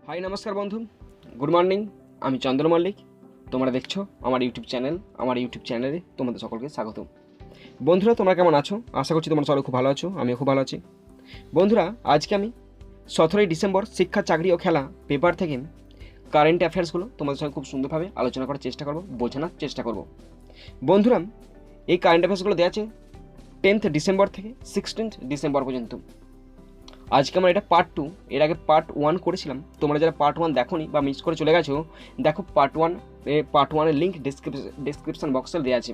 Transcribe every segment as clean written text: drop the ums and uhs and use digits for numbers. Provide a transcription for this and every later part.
High নমস্কার বন্ধু, good morning. আমি চন্দ্র মল্লিক। তোমরা দেখছো আমার ইউটিউব চ্যানেলে তোমাদের সকলকে স্বাগত। বন্ধুরা, তোমরা কেমন আছো? আশা করছি তোমরা সবাই খুব ভালো আছো। আমিও খুব ভালো আছি। বন্ধুরা, আজকে আমি 17ই ডিসেম্বর শিক্ষা, চাকরি ও খেলা পেপার থেকে কারেন্ট অ্যাফেয়ার্সগুলো তোমাদের সঙ্গে খুব সুন্দরভাবে আলোচনা করার চেষ্টা করব, বোঝানোর চেষ্টা করব। বন্ধুরা, এই কারেন্ট অ্যাফেয়ার্সগুলো দেওয়া আছে 10th ডিসেম্বর থেকে 16th ডিসেম্বর পর্যন্ত। আজকে আমরা এটা পার্ট 2, এর আগে পার্ট 1 করেছিলাম। তোমরা যারা পার্ট 1 দেখোনি বা মিস করে চলে গেছো, দেখো পার্ট 1 লিঙ্ক ডেসক্রিপশন বক্সে দেওয়া আছে।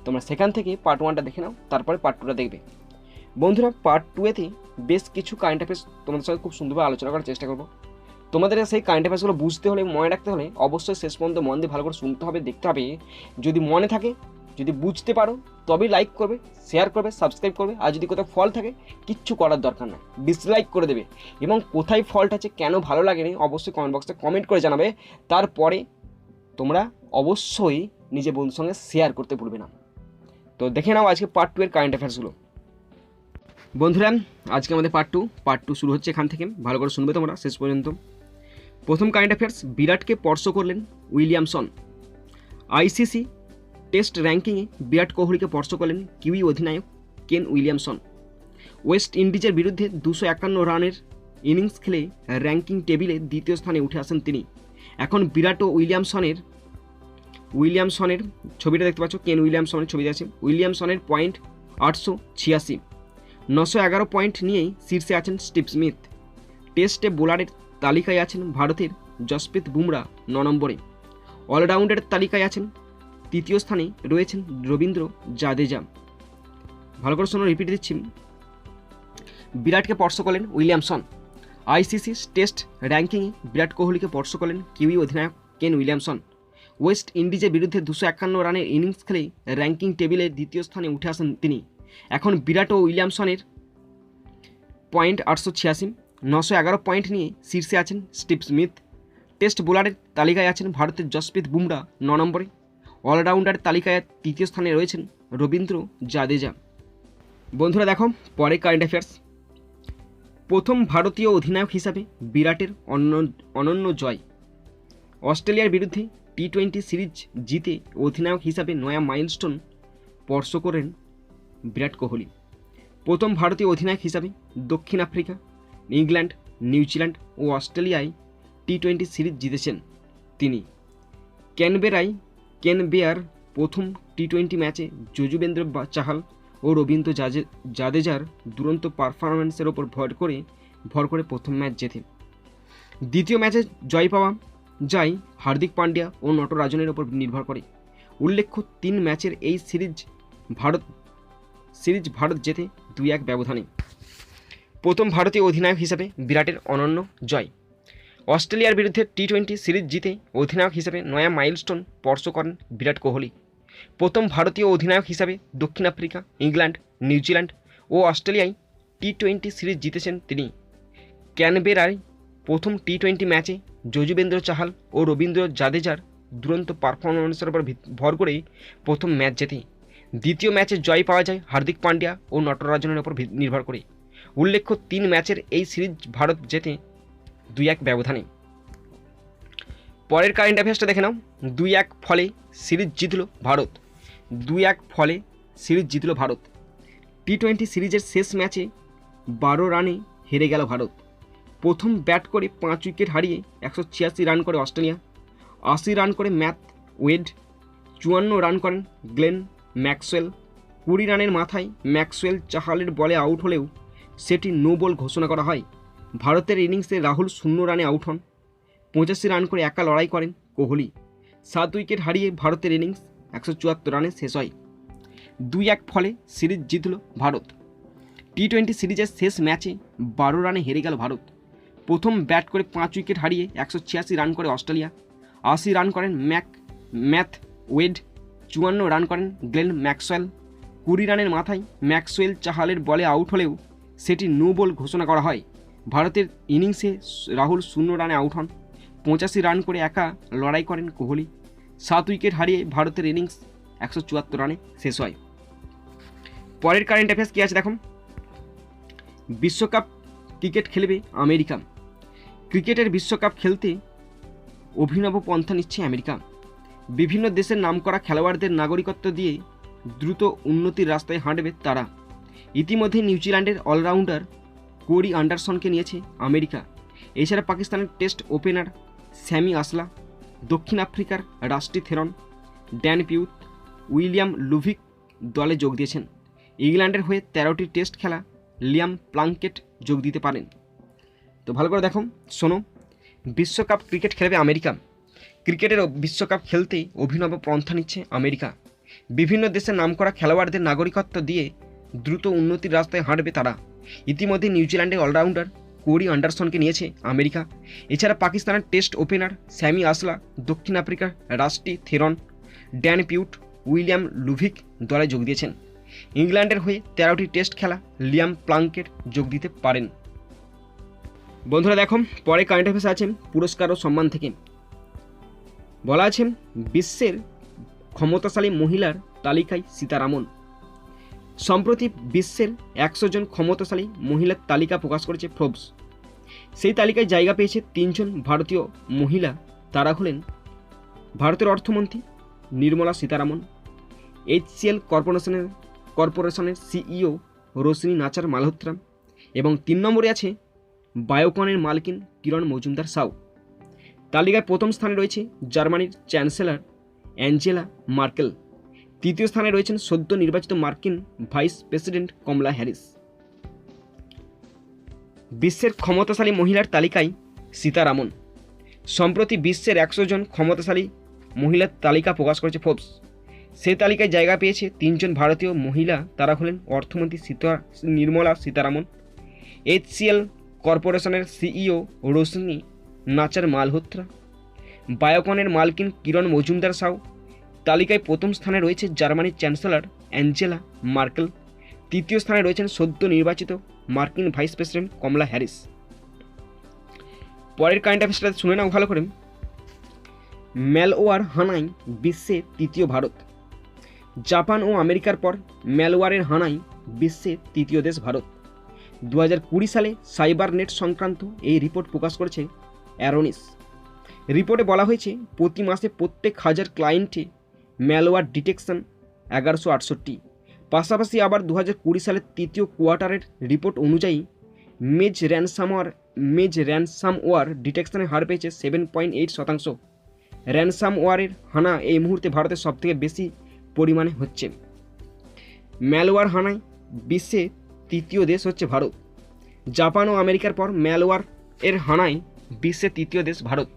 তোমরা সেখান থেকে পার্ট 1টা দেখে নাও, তারপরে পার্ট 2টা দেখবে। বন্ধুরা, পার্ট 2-এতে বেশ কিছু কারেন্ট অ্যাফেয়ার্স তোমাদের সঙ্গে খুব সুন্দরভাবে আলোচনা করার চেষ্টা করবো। তোমাদের সেই কারেন্ট অ্যাফেয়ার্সগুলো বুঝতে হলে, মনে রাখতে হলে অবশ্যই শেষ পর্যন্ত মন দিয়ে ভালো করে শুনতে হবে, দেখতে হবে। যদি মনে থাকে, যদি বুঝতে পারো, তবেই লাইক করবে, শেয়ার করবে, সাবস্ক্রাইব করবে। আর যদি কোথাও ফল্ট থাকে, কিচ্ছু করার দরকার নাই, ডিসলাইক করে দেবে। এবং কোথায় ফল্ট আছে, কেন ভালো লাগেনি, অবশ্যই কমেন্ট বক্সে কমেন্ট করে জানাবে। তারপরে তোমরা অবশ্যই নিজের বন্ধুর সঙ্গে শেয়ার করতে ভুলবে না। তো দেখে নাও আজকে পার্ট 2 এর কারেন্ট অ্যাফেয়ার্সগুলো। বন্ধুরা, আজকে আমাদের পার্ট টু শুরু হচ্ছে এখান থেকে। ভালো করে শুনবে তোমরা শেষ পর্যন্ত। প্রথম কারেন্ট অ্যাফেয়ার্স, বিরাটকে স্পর্শ করলেন উইলিয়ামসন। আইসিসি টেস্ট র্যাঙ্কিংয়ে বিরাট কোহলিকে স্পর্শ করলেন কিউই অধিনায়ক কেন উইলিয়ামসন। ওয়েস্ট ইন্ডিজের বিরুদ্ধে 251 রানের ইনিংস খেলে র্যাঙ্কিং টেবিলে দ্বিতীয় স্থানে উঠে আসেন তিনি। এখন বিরাট ও উইলিয়ামসনের ছবিটা দেখতে পাচ্ছ, কেন উইলিয়ামসনের ছবি আছে। উইলিয়ামসনের পয়েন্ট 886, 911 পয়েন্ট নিয়েই শীর্ষে আছেন স্টিভ স্মিথ। টেস্টে বোলারের তালিকায় আছেন ভারতের জসপ্রীত বুমরা 9 নম্বরে। অলরাউন্ডারের তালিকায় আছেন তৃতীয় স্থানে রয়েছেন রবীন্দ্র জাদেজা। ভালো করে শোনো, রিপিট দিচ্ছি। বিরাটকে স্পর্শ করলেন উইলিয়ামসন। আইসিসি টেস্ট র্যাঙ্কিংয়ে বিরাট কোহলিকে স্পর্শ করলেন কিউই অধিনায়ক কেন উইলিয়ামসন। ওয়েস্ট ইন্ডিজের বিরুদ্ধে 251 রানের ইনিংস খেলেই র্যাঙ্কিং টেবিলের দ্বিতীয় স্থানে উঠে আসেন তিনি। এখন বিরাট ও উইলিয়ামসনের পয়েন্ট 886, 911 পয়েন্ট নিয়ে শীর্ষে আছেন স্টিভ স্মিথ। টেস্ট বোলারের তালিকায় আছেন ভারতের জসপ্রীত বুমরা 9 নম্বরে। অলরাউন্ডারের তালিকায় তৃতীয় স্থানে রয়েছেন রবীন্দ্র জাদেজা। বন্ধুরা দেখো, পরে কারেন্ট অ্যাফেয়ার্স। প্রথম ভারতীয় অধিনায়ক হিসাবে বিরাটের অনন্য জয়। অস্ট্রেলিয়ার বিরুদ্ধে টি-20 সিরিজ জিতে অধিনায়ক হিসাবে নয়া মাইলস্টোন স্পর্শ করেন বিরাট কোহলি। প্রথম ভারতীয় অধিনায়ক হিসাবে দক্ষিণ আফ্রিকা, ইংল্যান্ড, নিউজিল্যান্ড ও অস্ট্রেলিয়ায় টি-20 সিরিজ জিতেছেন তিনি। কেনবেয়ার প্রথম টি-20 ম্যাচে যজুবেন্দ্র চাহাল ও রবীন্দ্র জাদেজার দুরন্ত পারফরম্যান্সের ওপর ভর করে প্রথম ম্যাচ জেতে। দ্বিতীয় ম্যাচে জয় পাওয়া যায় হার্দিক পান্ডিয়া ও নটরাজনের ওপর নির্ভর করে। উল্লেখ্য, 3 ম্যাচের এই সিরিজ ভারত জেতে 2-1 ব্যবধানে। প্রথম ভারতীয় অধিনায়ক হিসেবে বিরাটের অনন্য জয়। অস্ট্রেলিয়ার বিরুদ্ধে টি-20 সিরিজ জিতে অধিনায়ক হিসেবে নয়া মাইলস্টোন স্পর্শ করেন বিরাট কোহলি। প্রথম ভারতীয় অধিনায়ক হিসাবে দক্ষিণ আফ্রিকা, ইংল্যান্ড, নিউজিল্যান্ড ও অস্ট্রেলিয়ায় টি-20 সিরিজ জিতেছেন তিনি। ক্যানবেরায় প্রথম টি-20 ম্যাচে যজুবেন্দ্র চাহাল ও রবীন্দ্র জাদেজার দুরন্ত পারফরম্যান্সের উপর ভর করে প্রথম ম্যাচ জেতে। দ্বিতীয় ম্যাচে জয় পাওয়া যায় হার্দিক পান্ডিয়া ও নটরাজনের উপর নির্ভর করে। উল্লেখ্য, 3 ম্যাচের এই সিরিজ ভারত জেতে 2-1 ব্যবধানে। পরের কারেন্ট অ্যাফেয়ার্সটা দেখে নাও। 2-1 ফলে সিরিজ জিতল ভারত। 2-1 ফলে সিরিজ জিতল ভারত। টি-20 সিরিজের শেষ ম্যাচে 12 রানে হেরে গেল ভারত। প্রথম ব্যাট করে 5 উইকেট হারিয়ে 186 রান করে অস্ট্রেলিয়া। 80 রান করে ম্যাথ ওয়েড। 54 রান করেন গ্লেন ম্যাক্সওয়েল। 20 রানের মাথায় ম্যাক্সওয়েল চাহালের বলে আউট হলেও সেটি নো বল ঘোষণা করা হয়। ভারতের ইনিংসে রাহুল 0 রানে আউট হন। 85 রান করে একা লড়াই করেন কোহলি। 7 উইকেট হারিয়ে ভারতের ইনিংস 174 রানে শেষ হয়। 2-1 ফলে সিরিজ জিতল ভারত। টি-20 সিরিজের শেষ ম্যাচে 12 রানে হেরে গেল ভারত। প্রথম ব্যাট করে 5 উইকেট হারিয়ে 186 রান করে অস্ট্রেলিয়া। 80 রান করেন ম্যাথ ওয়েড। 54 রান করেন গ্লেন ম্যাক্সওয়েল। 20 রানের মাথায় ম্যাক্সওয়েল চাহালের বলে আউট হলেও সেটি নো বল ঘোষণা করা হয়। ভারতের ইনিংসে রাহুল 0 রানে আউট হন। 85 রান করে একা লড়াই করেন কোহলি। 7 উইকেট হারিয়ে ভারতের ইনিংস 174 রানে শেষ হয়। পরের কারেন্ট অ্যাফেয়ার্স কী আছে দেখুন। বিশ্বকাপ ক্রিকেট খেলবে আমেরিকা। ক্রিকেটের বিশ্বকাপ খেলতে অভিনব পন্থা নিচ্ছে আমেরিকা। বিভিন্ন দেশের নামকরা খেলোয়াড়দের নাগরিকত্ব দিয়ে দ্রুত উন্নতির রাস্তায় হাঁটবে তারা। ইতিমধ্যে নিউজিল্যান্ডের অলরাউন্ডার কোরি অ্যান্ডারসনকে নিয়েছে আমেরিকা। এছাড়া পাকিস্তানের টেস্ট ওপেনার স্যামি আসলা, দক্ষিণ আফ্রিকার রাস্টি থেরন, ড্যান পিউথ, উইলিয়াম লুভিক দলে যোগ দিয়েছেন। ইংল্যান্ডের হয়ে 13টি টেস্ট খেলা লিয়াম প্লাঙ্কেট যোগ দিতে পারেন। তো ভালো করে দেখো, শোনো, বিশ্বকাপ ক্রিকেট খেলবে আমেরিকা। ক্রিকেটের বিশ্বকাপ খেলতে অভিনব পন্থা নিচ্ছে আমেরিকা। বিভিন্ন দেশের নামকরা খেলোয়াড়দের নাগরিকত্ব দিয়ে দ্রুত উন্নতির রাস্তায় হাঁটবে তারা। ইতিমধ্যে নিউজিল্যান্ডের অলরাউন্ডার কোরি অ্যান্ডারসনকে নিয়েছে আমেরিকা। এছাড়া পাকিস্তানের টেস্ট ওপেনার স্যামি আসলা, দক্ষিণ আফ্রিকার রাস্টি থেরন, ড্যান পিউট, উইলিয়াম লুভিক দলে যোগ দিয়েছেন। ইংল্যান্ডের হয়ে 13টি টেস্ট খেলা লিয়াম প্লাঙ্কেট যোগ দিতে পারেন। বন্ধুরা দেখো, পরে কারেন্ট অ্যাফেয়ার্স আছে পুরস্কার ও সম্মান থেকে। বলা আছে বিশ্বের ক্ষমতাশালী মহিলার তালিকায় সীতারামন। সম্প্রতি বিশ্বের 100 জন ক্ষমতাশালী মহিলার তালিকা প্রকাশ করেছে ফোর্বস। সেই তালিকায় জায়গা পেয়েছে 3 জন ভারতীয় মহিলা। তারা হলেন ভারতের অর্থমন্ত্রী নির্মলা সীতারামন, HCL কর্পোরেশনের সিইও রোশনি নাচার মালহোত্রা এবং 3 নম্বরে আছে বায়োকনের মালকিন কিরণ মজুমদার সাউ। তালিকায় প্রথম স্থানে রয়েছে জার্মানির চ্যান্সেলর অ্যাঞ্জেলা মার্কেল। তৃতীয় স্থানে রয়েছেন সদ্য নির্বাচিত মার্কিন ভাইস প্রেসিডেন্ট কমলা হ্যারিস। বিশ্বের ক্ষমতাশালী মহিলার তালিকায় সীতারামন। সম্প্রতি বিশ্বের 100 জন ক্ষমতাশালী মহিলার তালিকা প্রকাশ করেছে ফোর্বস। সেই তালিকায় জায়গা পেয়েছে 3 জন ভারতীয় মহিলা। তারা হলেন অর্থমন্ত্রী নির্মলা সীতারামন, HCL কর্পোরেশনের সিইও রোশনি নাচার মালহোত্রা, বায়োকনের মালকিন কিরণ মজুমদার সাউ। তালিকায় প্রথম স্থানে রয়েছে জার্মানির চ্যান্সেলর অ্যাঞ্জেলা মার্কেল। তৃতীয় স্থানে রয়েছেন সদ্য নির্বাচিত মার্কিন ভাইস প্রেসিডেন্ট কমলা হ্যারিস। পরের কারেন্ট অ্যাফেয়ার্সটা শুনে নাও ভালো করে। ম্যালওয়্যার হানায় বিশ্বে তৃতীয় ভারত। জাপান ও আমেরিকার পর ম্যালওয়্যারের হানায় বিশ্বে তৃতীয় দেশ ভারত। 2020 সালে সাইবার নেট সংক্রান্ত এই রিপোর্ট প্রকাশ করেছে অ্যারোনিস। রিপোর্টে বলা হয়েছে প্রতি মাসে প্রত্যেক 1000 ক্লায়েন্টে ম্যালওয়্যার ডিটেকশন 1168। পাশাপাশি আবার 2020 সালের তৃতীয় কোয়ার্টারের রিপোর্ট অনুযায়ী মেজ র্যানসামওয়্যার ডিটেকশনের হার পেয়েছে 7.8%। র্যানসামওয়্যারের হানা এই মুহূর্তে ভারতের সবথেকে বেশি পরিমাণে হচ্ছে। ম্যালওয়্যার হানায় বিশ্বে তৃতীয় দেশ হচ্ছে ভারত। জাপান ও আমেরিকার পর ম্যালওয়্যার এর হানায় বিশ্বে তৃতীয় দেশ ভারত।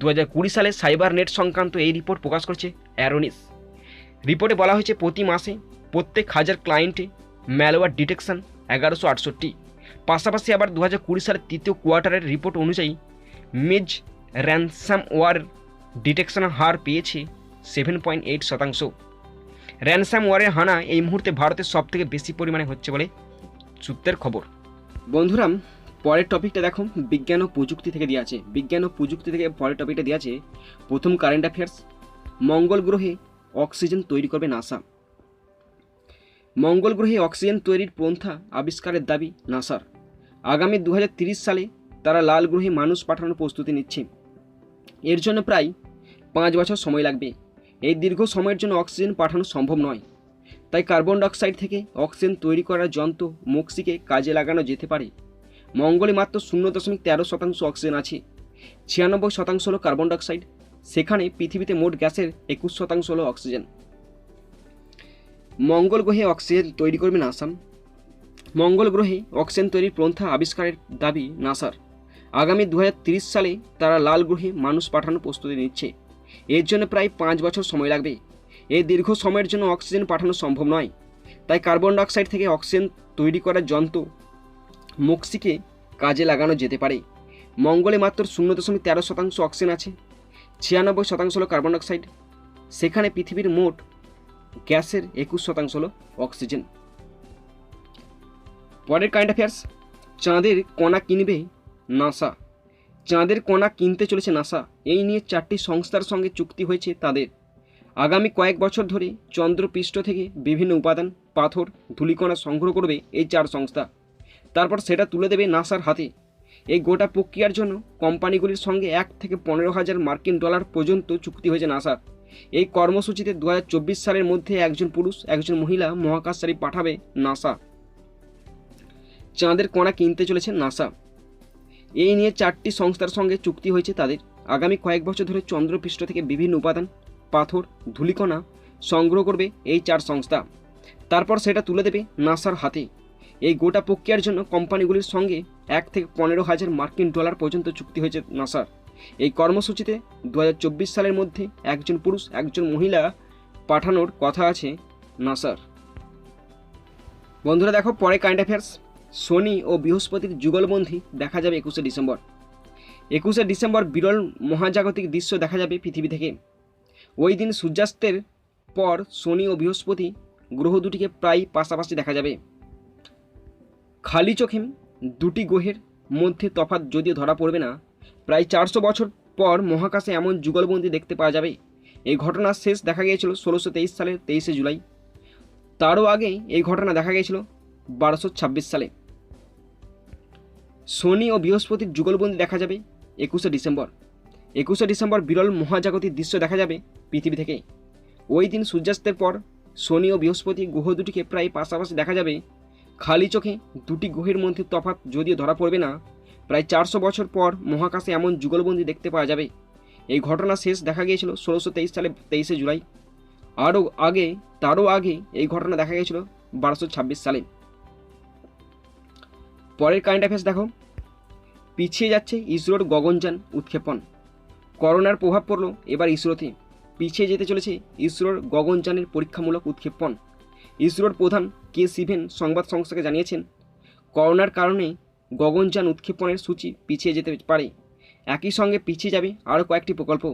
2020 সালে সাইবার নেট সংক্রান্ত এই রিপোর্ট প্রকাশ করেছে অ্যারোনিস। রিপোর্টে বলা হয়েছে প্রতি মাসে প্রত্যেক 1000 ক্লায়েন্টে ম্যালওয়্যার ডিটেকশন 1168। পাশাপাশি আবার 2020 সালের তৃতীয় কোয়ার্টারের রিপোর্ট অনুযায়ী মেজ র্যানসামওয়্যার ডিটেকশনের হার পেয়েছে 7.8%। র্যানসামওয়্যারের হানা এই মুহূর্তে ভারতের সবথেকে বেশি পরিমাণে হচ্ছে বলে সূত্রের খবর। বন্ধুরা পরের টপিকটা দেখো, বিজ্ঞান ও প্রযুক্তি থেকে দেওয়া আছে। বিজ্ঞান ও প্রযুক্তি থেকে পরের টপিকটা দেওয়া আছে। প্রথম কারেন্ট অ্যাফেয়ার্স, মঙ্গল গ্রহে অক্সিজেন তৈরি করবে নাসা। মঙ্গল গ্রহে অক্সিজেন তৈরির পন্থা আবিষ্কারের দাবি নাসার। আগামী 2030 সালে তারা লাল গ্রহে মানুষ পাঠানোর প্রস্তুতি নিচ্ছে। এর জন্য প্রায় 5 বছর সময় লাগবে। এই দীর্ঘ সময়ের জন্য অক্সিজেন পাঠানো সম্ভব নয়। তাই কার্বন ডাইঅক্সাইড থেকে অক্সিজেন তৈরি করার যন্ত্র মক্সিকে কাজে লাগানো যেতে পারে। মঙ্গলে মাত্র 0.13% অক্সিজেন আছে। 96% হলো কার্বন ডাইঅক্সাইড। সেখানে পৃথিবীতে মোট গ্যাসের 21% হলো অক্সিজেন। মঙ্গল গ্রহে অক্সিজেন তৈরি করবে নাসা। মঙ্গল গ্রহে অক্সিজেন তৈরির পন্থা আবিষ্কারের দাবি নাসার। আগামী 2030 সালে তারা লাল গ্রহে মানুষ পাঠানোর প্রস্তুতি নিচ্ছে। এর জন্য প্রায় 5 বছর সময় লাগবে। এই দীর্ঘ সময়ের জন্য অক্সিজেন পাঠানো সম্ভব নয়। তাই কার্বন ডাইঅক্সাইড থেকে অক্সিজেন তৈরি করার যন্ত্র মক্সিকে কাজে লাগানো যেতে পারে। মঙ্গলে মাত্র 0.13% অক্সিজেন আছে। 96% হলো কার্বন ডাইঅক্সাইড। সেখানে পৃথিবীর মোট গ্যাসের 21% হলো অক্সিজেন। পরের কারেন্ট অ্যাফেয়ার্স, চাঁদের কণা কিনবে নাসা। চাঁদের কণা কিনতে চলেছে নাসা। এই নিয়ে 4টি সংস্থার সঙ্গে চুক্তি হয়েছে তাদের। আগামী কয়েক বছর ধরে চন্দ্রপৃষ্ঠ থেকে বিভিন্ন উপাদান, পাথর, ধূলিকণা সংগ্রহ করবে এই 4 সংস্থা। তারপর সেটা তুলে দেবে নাসার হাতে। এই গোটা প্রক্রিয়ার জন্য কোম্পানিগুলির সঙ্গে 1 থেকে 15,000 মার্কিন ডলার পর্যন্ত চুক্তি হয়েছে নাসার। এই কর্মসূচিতে 2024 সালের মধ্যে একজন পুরুষ একজন মহিলা মহাকাশচারী পাঠাবে নাসা। চাঁদের কণা কিনতে চলেছে নাসা। এই নিয়ে 4টি সংস্থার সঙ্গে চুক্তি হয়েছে তাদের। আগামী কয়েক বছর ধরে চন্দ্রপৃষ্ঠ থেকে বিভিন্ন উপাদান, পাথর, ধূলিকণা সংগ্রহ করবে এই 4 সংস্থা। তারপর সেটা তুলে দেবে নাসার হাতে। এই গোটা প্রক্রিয়ার জন্য কোম্পানিগুলির সঙ্গে 1 থেকে 15,000 মার্কিন ডলার পর্যন্ত চুক্তি হয়েছে নাসার। এই কর্মসূচিতে 2024 সালের মধ্যে একজন পুরুষ একজন মহিলা পাঠানোর কথা আছে নাসার। বন্ধুরা দেখো পরে কারেন্ট অ্যাফেয়ার্স। শনি ও বৃহস্পতির যুগলবন্ধী দেখা যাবে 21শে ডিসেম্বর। 21শে ডিসেম্বর বিরল মহাজাগতিক দৃশ্য দেখা যাবে পৃথিবী থেকে। ওই দিন সূর্যাস্তের পর শনি ও বৃহস্পতি গ্রহ দুটিকে প্রায় পাশাপাশি দেখা যাবে। খালি চোখে দুটি গ্রহের মধ্যে তফাৎ যদিও ধরা পড়বে না, প্রায় 400 বছর পর মহাকাশে এমন যুগলবন্দি দেখতে পাওয়া যাবে। এই ঘটনা শেষ দেখা গিয়েছিল 1623 সালের 23শে জুলাই। তারও আগে এই ঘটনা দেখা গিয়েছিল 1226 সালে। শনি ও বৃহস্পতির যুগলবন্দি দেখা যাবে 21শে ডিসেম্বর। 21শে ডিসেম্বর বিরল মহাজাগতিক দৃশ্য দেখা যাবে পৃথিবী থেকে। ওই দিন সূর্যাস্তের পর শনি ও বৃহস্পতি গ্রহ দুটিকে প্রায় পাশাপাশি দেখা যাবে। খালি চোখে দুটি গ্রহের মধ্যে তফাৎ যদিও ধরা পড়বে না, প্রায় 400 বছর পর মহাকাশে এমন যুগলবন্দি দেখতে পাওয়া যাবে। এই ঘটনা শেষ দেখা গিয়েছিল 1623 সালে 23শে জুলাই। তারও আগে এই ঘটনা দেখা গিয়েছিল 1226 সালে। পরের কারেন্ট অ্যাফেয়ার্স দেখো। পিছিয়ে যাচ্ছে ইসরোর গগনযান উৎক্ষেপণ। করোনার প্রভাব পড়ল এবার ইসরোতে। পিছিয়ে যেতে চলেছে ইসরোর গগনযানের পরীক্ষামূলক উৎক্ষেপণ। ইসরোর প্রধান কে শিবন সংবাদ সংস্থাকে জানিয়েছেন, করোনার কারণে গগনযান উৎক্ষেপণের সূচি পিছিয়ে যেতে পারে। একই সঙ্গে পিছিয়ে যাবে আরও কয়েকটি প্রকল্প।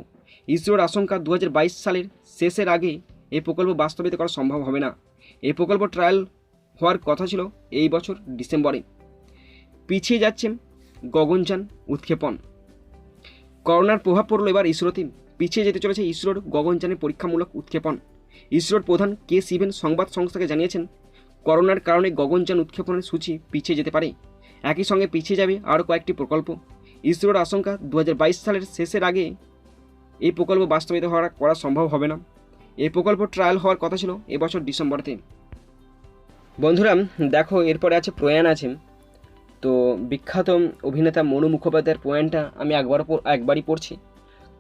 ইসরোর আশঙ্কা 2022 সালের শেষের আগে এই প্রকল্প বাস্তবায়িত করা সম্ভব হবে না। এই প্রকল্প ট্রায়াল হওয়ার কথা ছিল এই বছর ডিসেম্বরে। পিছিয়ে যাচ্ছে গগনযান উৎক্ষেপণ। করোনার প্রভাব পড়ল এবার ইসরোতে। পিছিয়ে যেতে চলেছে ইসরোর গগনযানের পরীক্ষামূলক উৎক্ষেপণ। ইসরোর প্রধান কে শিবন সংবাদ সংস্থাকে জানিয়েছেন, করোনার কারণে গগনযান উৎক্ষেপণের সূচি পিছিয়ে যেতে পারে। একই সঙ্গে পিছিয়ে যাবে আরও কয়েকটি প্রকল্প। ইসরোর আশঙ্কা 2022 সালের শেষের আগে এই প্রকল্প বাস্তবায়িত করা সম্ভব হবে না। এই প্রকল্প ট্রায়াল হওয়ার কথা ছিল এবছর ডিসেম্বরতে। বন্ধুরা দেখো এরপরে আছে প্রয়াণ আছে। তো বিখ্যাত অভিনেতা মনু মুখোপাধ্যায়ের প্রয়াণটা আমি একবারই পড়ছি,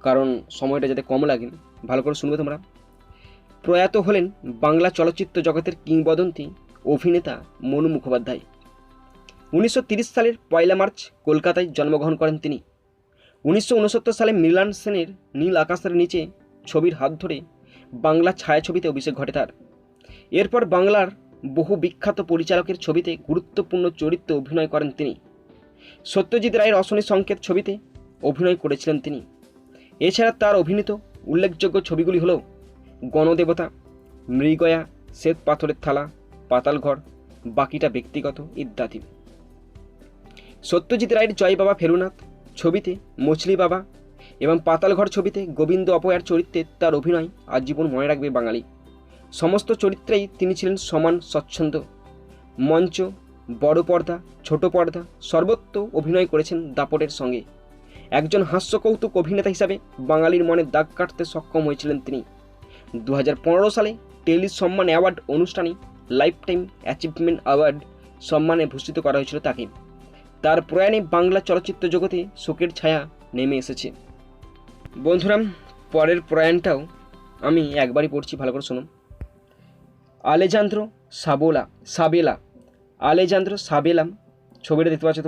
কারণ সময়টা যাতে কম লাগে। ভালো করে শুনবে তোমরা। প্রয়াত হলেন বাংলা চলচ্চিত্র জগতের কিংবদন্তি অভিনেতা মনু মুখোপাধ্যায়। 1930 সালের 1 মার্চ কলকাতায় জন্মগ্রহণ করেন তিনি। 1969 সালে মৃণাল সেনের নীল আকাশের নিচে ছবির হাত ধরে বাংলা ছায়াছবিতে অভিষেক ঘটে তার। এরপর বাংলার বহু বিখ্যাত পরিচালকের ছবিতে গুরুত্বপূর্ণ চরিত্রে অভিনয় করেন তিনি। সত্যজিৎ রায়ের অশনি সংকেত ছবিতে অভিনয় করেছিলেন তিনি। এছাড়া তার অভিনীত উল্লেখযোগ্য ছবিগুলি হল গণদেবতা, মৃগয়া, শ্বেত পাথরের থালা, পাতালঘর, বাকিটা ব্যক্তিগত ইত্যাদি। সত্যজিৎ রায়ের জয় বাবা ফেলুনাথ ছবিতে মছলি বাবা এবং পাতালঘর ছবিতে গোবিন্দ অপয়ার চরিত্রে তার অভিনয় আজীবন মনে রাখবে বাঙালি। সমস্ত চরিত্রেই তিনি ছিলেন সমান স্বচ্ছন্দ। মঞ্চ, বড় পর্দা, ছোট পর্দা সর্বত্র অভিনয় করেছেন দাপটের সঙ্গে। একজন হাস্যকৌতুক অভিনেতা হিসাবে বাঙালির মনে দাগ কাটতে সক্ষম হয়েছিলেন তিনি। 2015 সালে টেলি সম্মান অ্যাওয়ার্ড অনুষ্ঠানে লাইফ টাইম অ্যাচিভমেন্ট অ্যাওয়ার্ড সম্মানে ভূষিত করা হয়েছিল তাকে। তার প্রয়াণে বাংলা চলচ্চিত্র জগতে শোকের ছায়া নেমে এসেছে। বন্ধুরা পরের প্রয়াণটাও আমি একবারই পড়ছি, ভালো করে শুনুন। আলেজান্দ্রো সাবেলা আলেজান্দ্রো সাবেলাম ছবিটা দেখতে পাচ্ছ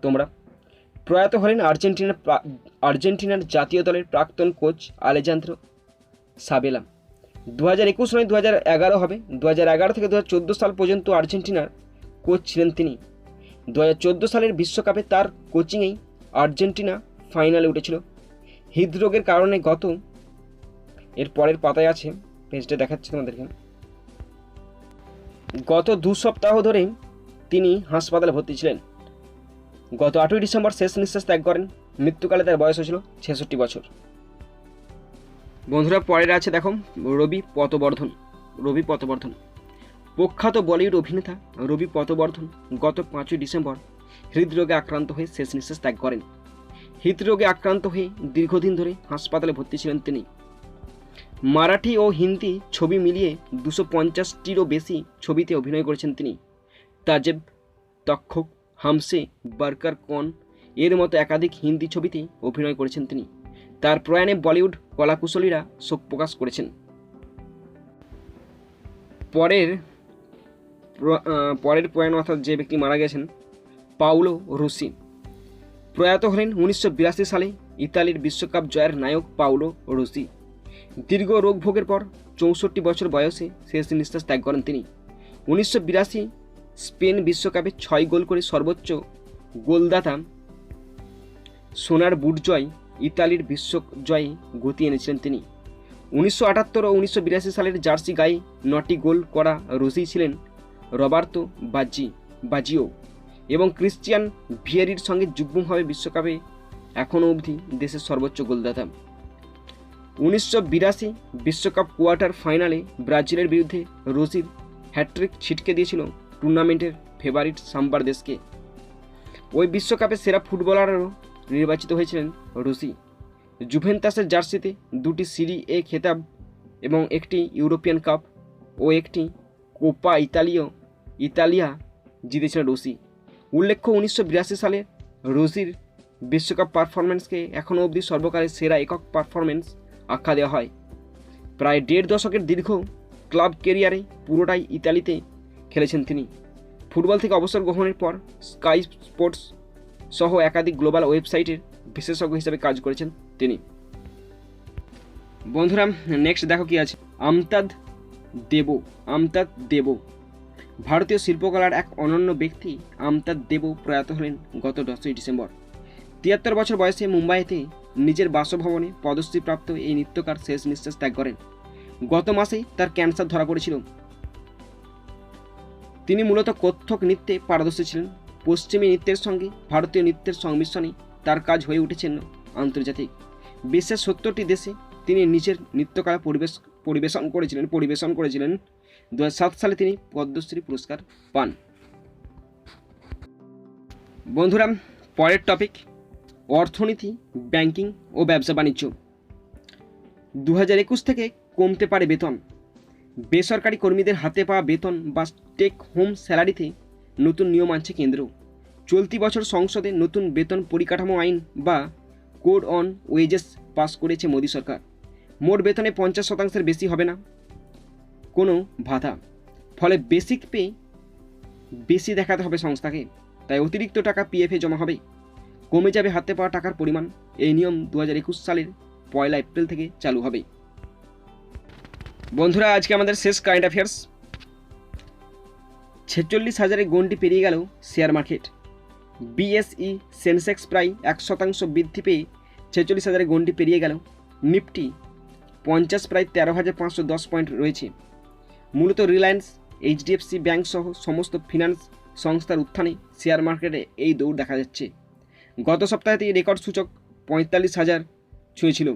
তোমরা। প্রয়াত হলেন আর্জেন্টিনার জাতীয় দলের প্রাক্তন কোচ আলেজান্দ্রো সাবেলাম। 2021 নয় 2011 হবে। 2011 থেকে 2014 সাল পর্যন্ত আর্জেন্টিনার কোচ ছিলেন তিনি। 2014 সালের বিশ্বকাপে তার কোচিংয়েই আর্জেন্টিনা ফাইনালে উঠেছিল। হৃদরোগের কারণে এর পরের পাতায় আছে, পেজটা দেখাচ্ছি তোমাদেরকে। গত 2 সপ্তাহ ধরে তিনি হাসপাতালে ভর্তি ছিলেন। গত 8ই ডিসেম্বর শেষ নিঃশ্বাস ত্যাগ করেন। মৃত্যুকালে তার বয়স হয়েছিল 66 বছর। বন্ধুরা পরের আছে দেখো রবি পতবর্ধন। প্রখ্যাত বলিউড অভিনেতা রবি পতবর্ধন গত 5ই ডিসেম্বর হৃদরোগে আক্রান্ত হয়ে শেষ নিঃশ্বাস ত্যাগ করেন। হৃদরোগে আক্রান্ত হয়ে দীর্ঘদিন ধরে হাসপাতালে ভর্তি ছিলেন তিনি। মারাঠি ও হিন্দি ছবি মিলিয়ে 250টিরও বেশি ছবিতে অভিনয় করেছেন তিনি। তাজেব, তক্ষক, হামসে, বারকার কন এর মতো একাধিক হিন্দি ছবিতে অভিনয় করেছেন তিনি। তার প্রয়াণে বলিউড কলাকুশলীরা শোক প্রকাশ করেছেন। পরের প্রয়াণ অর্থাৎ যে ব্যক্তি মারা গেছেন, পাউলো রুসি। প্রয়াত হলেন 1982 সালে ইতালির বিশ্বকাপ জয়ের নায়ক পাউলো রুসি। দীর্ঘ রোগ ভোগের পর 64 বছর বয়সে শেষ নিঃশ্বাস ত্যাগ করেন তিনি। 1982 স্পেন বিশ্বকাপে 6 গোল করে সর্বোচ্চ গোলদাতা সোনার বুট জয় ইতালির বিশ্ব জয়ে গতি এনেছিলেন তিনি। 1978 ও 1982 সালের জার্সি গায়ে 9টি গোল করা রুসি ছিলেন রবার্তো বাজিও এবং ক্রিশ্চিয়ান ভিয়েরির সঙ্গে যুগ্মভাবে বিশ্বকাপে এখনও অবধি দেশের সর্বোচ্চ গোলদাতা। 1982 বিশ্বকাপ কোয়ার্টার ফাইনালে ব্রাজিলের বিরুদ্ধে রুসির হ্যাট্রিক ছিটকে দিয়েছিল টুর্নামেন্টের ফেভারিট সাম্বার দেশকে। ওই বিশ্বকাপে সেরা ফুটবলারও নির্বাচিত হয়েছিলেন রুসি। জুভেন্টাসের জার্সিতে 2টি সিরি এ খেতাব এবং একটি ইউরোপিয়ান কাপ ও একটি কোপা ইতালিয়া জিতেছিলেন রুসি। উল্লেখ্য 1982 সালে রুসির বিশ্বকাপ পারফরম্যান্সকে এখনও অবধি সর্বকালের সেরা একক পারফরম্যান্স আখ্যা দেওয়া হয়। প্রায় 1.5 দশকের দীর্ঘ ক্লাব কেরিয়ারে পুরোটাই ইতালিতে খেলেছেন তিনি। ফুটবল থেকে অবসর গ্রহণের পর স্কাই স্পোর্টস সহ একাধিক গ্লোবাল ওয়েবসাইটের বিশেষজ্ঞ হিসেবে কাজ করেছেন তিনি। বন্ধুরা, নেক্সট দেখো কি আছে। আমতাদ দেব ভারতীয় শিল্পকলার এক অনন্য ব্যক্তি আমতাদ দেব প্রয়াত হলেন গত 10ই ডিসেম্বর। 73 বছর বয়সে মুম্বাইতে নিজের বাসভবনে পদশ্রীপ্রাপ্ত এই নৃত্যকার শেষ নিঃশ্বাস ত্যাগ করেন। গত মাসেই তার ক্যান্সার ধরা পড়েছিল। তিনি মূলত কত্থক নৃত্যে পারদর্শী ছিলেন। পশ্চিমী নৃত্যের সঙ্গে ভারতীয় নৃত্যের সংমিশ্রণে তার কাজ হয়ে উঠেছেন আন্তর্জাতিক। বিশ্বের 70টি দেশে তিনি নিজের নৃত্যকলা পরিবেশন করেছিলেন। 2007 সালে তিনি পদ্মশ্রী পুরস্কার পান। বন্ধুরা, পরের টপিক অর্থনীতি, ব্যাংকিং ও ব্যবসা বাণিজ্য। 2021 থেকে কমতে পারে বেতন। বেসরকারি কর্মীদের হাতে পাওয়া বেতন বা টেক হোম স্যালারিতে নতুন নিয়ম আনছে কেন্দ্র। চলতি বছর সংসদে নতুন বেতন পরিকাঠামো আইন বা কোড অন ওয়েজেস পাস করেছে মোদী সরকার। মোট বেতনে 50% বেশি হবে না কোনো ভাতা। ফলে বেসিক পে বেশি দেখাতে হবে সংস্থাকে, তাই অতিরিক্ত টাকা পিএফে জমা হবে। কমে যাবে হাতে পাওয়া টাকার পরিমাণ। এই নিয়ম 2021 সালের 1 এপ্রিল থেকে চালু হবে। বন্ধুরা, আজকে আমাদের শেষ কারেন্ট অ্যাফেয়ার্স। 46,000 গণ্ডি পেরিয়ে গেল শেয়ার মার্কেট। বিএসই সেন্সেক্স প্রায় 1% বৃদ্ধি পেয়ে 46,000 গণ্ডি পেরিয়ে গেল। নিফটি 50 প্রায় 13,510 পয়েন্ট রয়েছে। মূলত রিলায়েন্স, এইচডিএফসি ব্যাংক সহ সমস্ত ফিনান্স সংস্থার উত্থানে শেয়ার মার্কেটে এই দৌড় দেখা যাচ্ছে। গত সপ্তাহেতে রেকর্ড সূচক 45,000 ছুঁয়েছিল।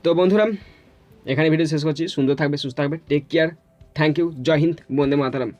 তো বন্ধুরা, এখানে ভিডিও শেষ করছি। সুন্দর থাকবে, সুস্থ থাকবে, take care, thank you, Jai Hind, Vande Mataram.